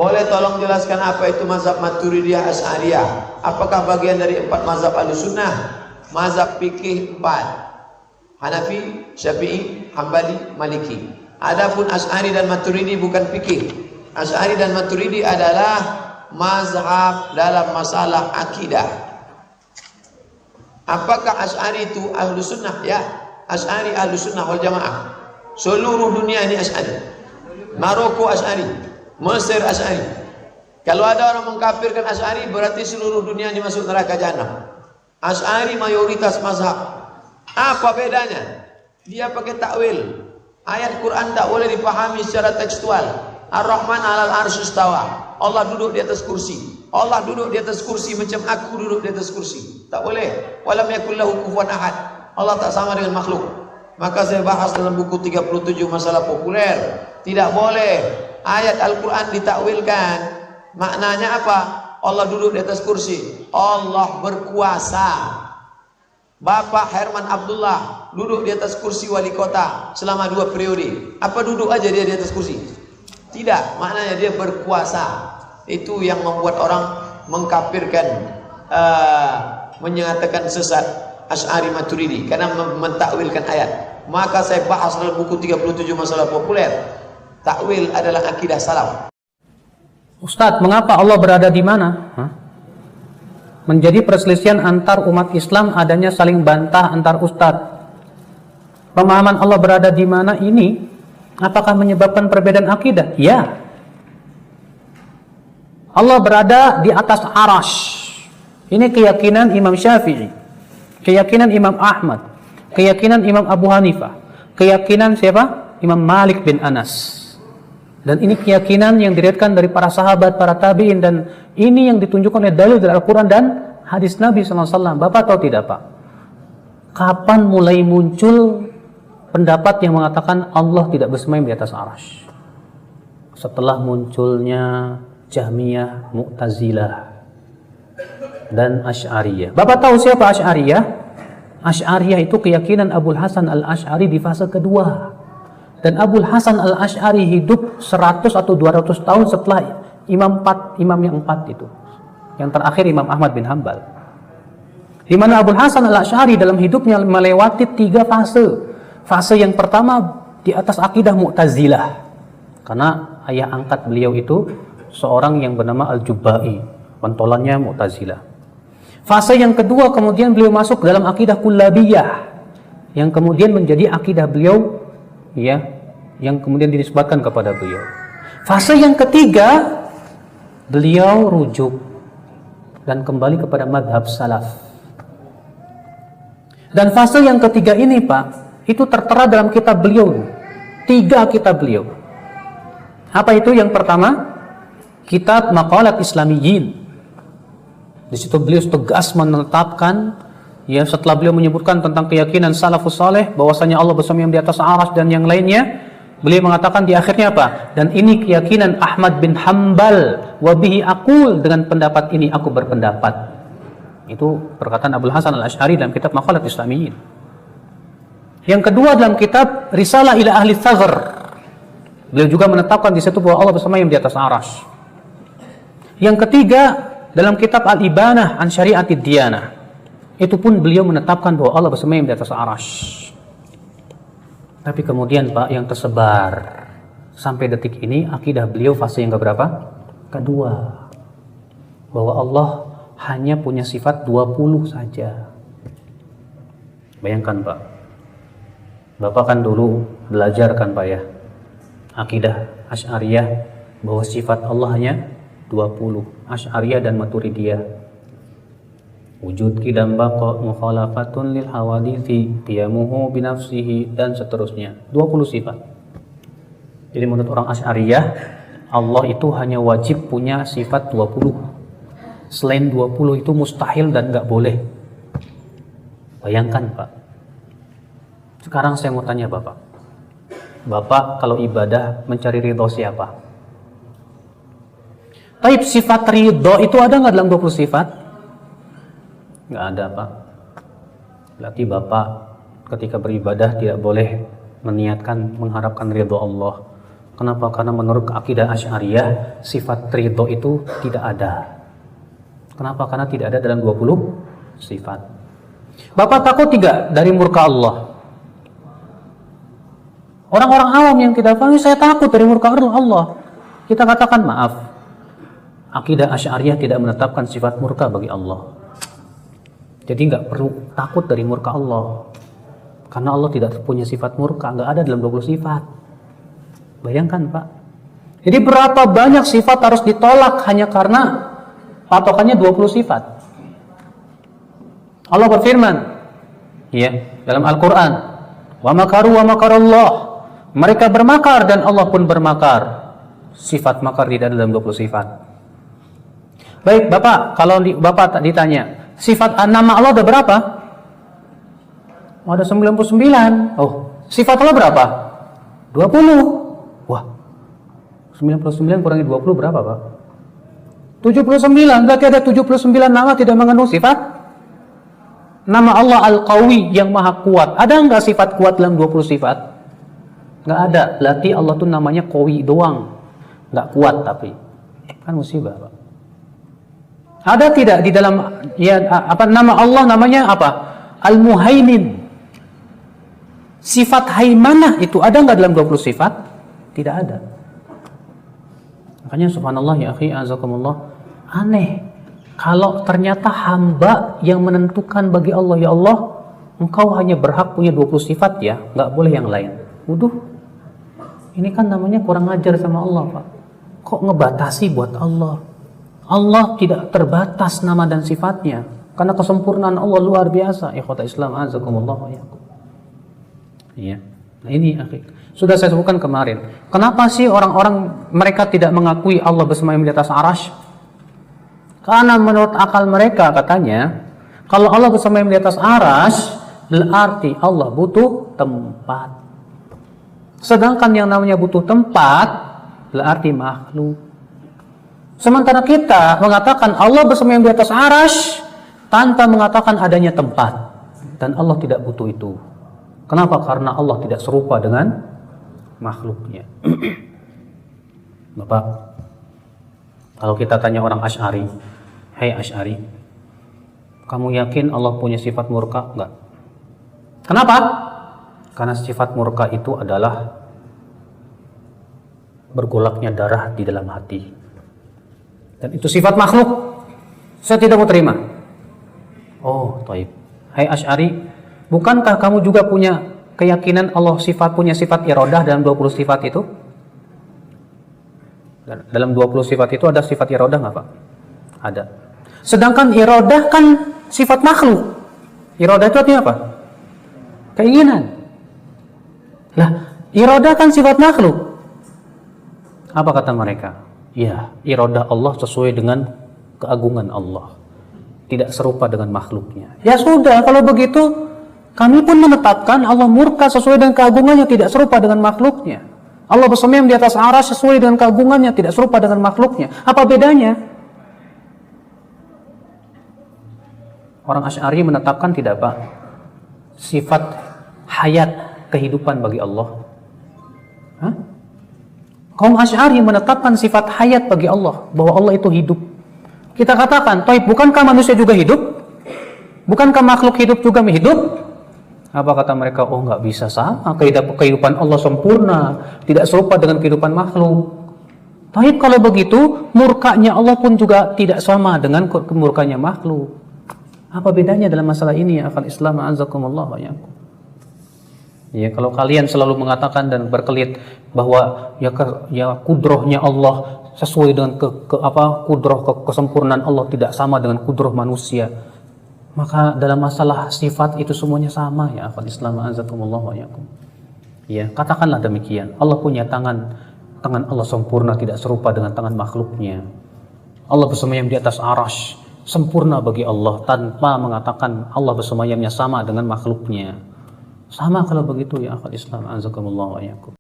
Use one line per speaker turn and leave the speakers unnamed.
Boleh tolong jelaskan apa itu mazhab Maturidiyah Asy'ariyah? Apakah bagian dari 4 mazhab Ahlussunnah? Mazhab fikih 4. Hanafi, Syafi'i, Hambali, Maliki. Adapun Asy'ari dan Maturidi bukan fikih. Asy'ari dan Maturidi adalah mazhab dalam masalah akidah. Apakah Asy'ari itu Ahlussunnah? Ya, Asy'ari Ahlussunnah wal Jamaah. Seluruh dunia ini Asy'ari. Maroko Asy'ari, Mesir Asy'ari. Kalau ada orang mengkafirkan Asy'ari, berarti seluruh dunia ini masuk neraka jahanam. Asy'ari mayoritas mazhab. Apa bedanya? Dia pakai takwil. Ayat Quran tak boleh dipahami secara tekstual. Ar-Rahman 'alal 'arsy istawa. Allah duduk di atas kursi. Allah duduk di atas kursi macam aku duduk di atas kursi. Tak boleh. Walam yakul lahu kufuwan ahad. Allah tak sama dengan makhluk. Maka saya bahas dalam buku 37 masalah populer. Tidak boleh ayat Al-Quran ditakwilkan. Maknanya apa? Allah duduk di atas kursi. Allah berkuasa. Bapak Herman Abdullah duduk di atas kursi wali kota selama 2 periode. Apa duduk aja dia di atas kursi? Tidak, maknanya dia berkuasa. Itu yang membuat orang mengkafirkan, menyatakan sesat Asy'ari Maturidi karena mentakwilkan ayat. Maka saya bahas dalam buku 37 masalah populer. Takwil adalah akidah salaf.
Ustadz, mengapa Allah berada di mana? Menjadi perselisihan antar umat Islam, adanya saling bantah antar ustadz. Pemahaman Allah berada di mana ini, apakah menyebabkan perbedaan akidah? Ya. Allah berada di atas arasy. Ini keyakinan Imam Syafi'i, keyakinan Imam Ahmad, keyakinan Imam Abu Hanifah, keyakinan siapa? Imam Malik bin Anas. Dan ini keyakinan yang diriwayatkan dari para sahabat, para tabi'in, dan ini yang ditunjukkan oleh dalil dari Al-Quran dan hadis Nabi SAW. Bapak tahu tidak Pak? Kapan mulai muncul pendapat yang mengatakan Allah tidak bersemayam di atas arasy? Setelah munculnya Jahmiyah, Mu'tazilah, dan Asy'ariyah. Bapak tahu siapa Asy'ariyah? Asy'ariyah itu keyakinan Abul Hasan Al-Asy'ari di fase kedua. Dan Abul Hasan Al-Asy'ari hidup 100 atau 200 tahun setelah imam yang 4 itu. Yang terakhir Imam Ahmad bin Hanbal. Di mana Abul Hasan Al-Asy'ari dalam hidupnya melewati 3 fase. Fase yang pertama di atas akidah Mu'tazilah. Karena ayah angkat beliau itu seorang yang bernama Al-Jubba'i, pentolannya Mu'tazilah. Fase yang kedua kemudian beliau masuk dalam akidah Kullabiyah, yang kemudian menjadi akidah beliau, ya, yang kemudian dinisbatkan kepada beliau. Fase yang ketiga beliau rujuk dan kembali kepada madhab salaf. Dan fase yang ketiga ini Pak, itu tertera dalam kitab beliau, 3 kitab beliau. Apa itu? Yang pertama, kitab Maqalat Islamiyyin. Di situ beliau tegas menetapkan, ya, setelah beliau menyebutkan tentang keyakinan salafus saleh bahwasanya Allah bersemayam di atas arasy dan yang lainnya, beliau mengatakan di akhirnya apa? Dan ini keyakinan Ahmad bin Hanbal, wa bihi aqul, dengan pendapat ini aku berpendapat. Itu perkataan Abul Hasan Al-Asy'ari dalam kitab Maqalat Islamiyyin. Yang kedua dalam kitab Risalah ila Ahli Thaghr, beliau juga menetapkan di situ bahwa Allah bersemayam di atas arasy. Yang ketiga dalam kitab Al-Ibanah an Syari'atid Diyanah, itu pun beliau menetapkan bahwa Allah bersemayam di atas arasy. Tapi kemudian Pak, yang tersebar sampai detik ini akidah beliau fase yang keberapa? Kedua. Bahwa Allah hanya punya sifat 20 saja. Bayangkan Pak, Bapak kan dulu belajar kan Pak ya, akidah Asy'ariyah, bahwa sifat Allah hanya 20. Asy'ariyah dan Maturidiyah, wujud qidam baqa mukhalafatun lil hawadithi qiyamuhu binafsihi, dan seterusnya. 20 sifat. Jadi menurut orang Asy'ariyah, Allah itu hanya wajib punya sifat 20. Selain 20 itu mustahil dan gak boleh. Bayangkan Pak. Sekarang saya mau tanya Bapak. Bapak kalau ibadah mencari ridho siapa? Taib sifat ridho itu ada nggak dalam 20 sifat? Nggak ada Pak. Berarti Bapak ketika beribadah tidak boleh meniatkan mengharapkan ridho Allah. Kenapa? Karena menurut akidah Asy'ariyah sifat ridho itu tidak ada. Kenapa? Karena tidak ada dalam 20 sifat. Bapak takut tidak dari murka Allah? Orang-orang awam yang tidak paham, saya takut dari murka Allah. Kita katakan maaf. Akidah Asy'ariyah tidak menetapkan sifat murka bagi Allah. Jadi nggak perlu takut dari murka Allah. Karena Allah tidak punya sifat murka, nggak ada dalam 20 sifat. Bayangkan Pak. Jadi berapa banyak sifat harus ditolak hanya karena patokannya 20 sifat. Allah berfirman, ya, dalam Al-Quran, wa makaru wa makarallah. Mereka bermakar dan Allah pun bermakar. Sifat makar tidak ada dalam 20 sifat. Baik Bapak, kalau Bapak ditanya, sifat nama Allah ada berapa? Oh, ada 99. Oh, sifat Allah berapa? 20. Wah, 99 kurangi 20 berapa Pak? 79, berarti ada 79 nama tidak mengandung sifat. Nama Allah Al-Qawi yang maha kuat. Ada enggak sifat kuat dalam 20 sifat? Enggak ada, berarti Allah tuh namanya Qawi doang. Enggak kuat tapi. Kan musibah Pak. Ada tidak di dalam nama Allah namanya apa? Al-Muhaimin. Sifat haimanah itu ada enggak dalam 20 sifat? Tidak ada. Makanya subhanallah ya akhi azakumullah, aneh kalau ternyata hamba yang menentukan bagi Allah, ya Allah, engkau hanya berhak punya 20 sifat ya, nggak boleh yang lain. Waduh, ini kan namanya kurang ajar sama Allah Pak. Kok ngebatasi buat Allah? Allah tidak terbatas nama dan sifatnya, karena kesempurnaan Allah luar biasa. Ikhwata Islam azakumullah wa iyyakum. Iya. Nah ini akhi. Sudah saya sebutkan kemarin. Kenapa sih orang-orang mereka tidak mengakui Allah bersemayam di atas arasy? Karena menurut akal mereka katanya, kalau Allah bersemayam di atas arasy, berarti Allah butuh tempat. Sedangkan yang namanya butuh tempat, berarti makhluk. Sementara kita mengatakan Allah bersemayam di atas arasy tanpa mengatakan adanya tempat. Dan Allah tidak butuh itu. Kenapa? Karena Allah tidak serupa dengan makhluknya. Bapak, kalau kita tanya orang Asy'ari, "Hei Asy'ari, kamu yakin Allah punya sifat murka?" Enggak. Kenapa? Karena sifat murka itu adalah bergolaknya darah di dalam hati. Dan itu sifat makhluk. Saya tidak mau terima. Oh, taib. Hei Asy'ari, bukankah kamu juga punya keyakinan Allah punya sifat iradah dalam 20 sifat itu? Dalam 20 sifat itu ada sifat iradah nggak Pak? Ada. Sedangkan iradah kan sifat makhluk. Iradah itu artinya apa? Keinginan. Lah, iradah kan sifat makhluk. Apa kata mereka? Ya, iradah Allah sesuai dengan keagungan Allah. Tidak serupa dengan makhluknya. Ya sudah, kalau begitu kami pun menetapkan Allah murka sesuai dengan keagungannya, tidak serupa dengan makhluknya. Allah bersemayam di atas arasy sesuai dengan keagungannya, tidak serupa dengan makhluknya. Apa bedanya? Orang Asy'ari menetapkan tidak Pak? Sifat hayat, kehidupan bagi Allah. Hah? Kaum Asy'ari menetapkan sifat hayat bagi Allah, bahwa Allah itu hidup. Kita katakan, "Taib, bukankah manusia juga hidup? Bukankah makhluk hidup juga hidup?" Apa kata mereka? Oh, nggak bisa sama. Kehidupan Allah sempurna, tidak serupa dengan kehidupan makhluk. Tapi kalau begitu, murkanya Allah pun juga tidak sama dengan murkanya makhluk. Apa bedanya dalam masalah ini ya akal Islam azakumullah wa iyyakum? Ya, kalau kalian selalu mengatakan dan berkelit bahwa ya kudrohnya Allah sesuai dengan kesempurnaan Allah tidak sama dengan kudroh manusia, maka dalam masalah sifat itu semuanya sama ya akal Islam azakumullah wa iyyakum. Ya, katakanlah demikian. Allah punya tangan Allah sempurna, tidak serupa dengan tangan makhluknya. Allah bersemayam di atas arasy, sempurna bagi Allah, tanpa mengatakan Allah bersemayamnya sama dengan makhluknya. Sama kalau begitu ya akal Islam azakumullah wa iyyakum.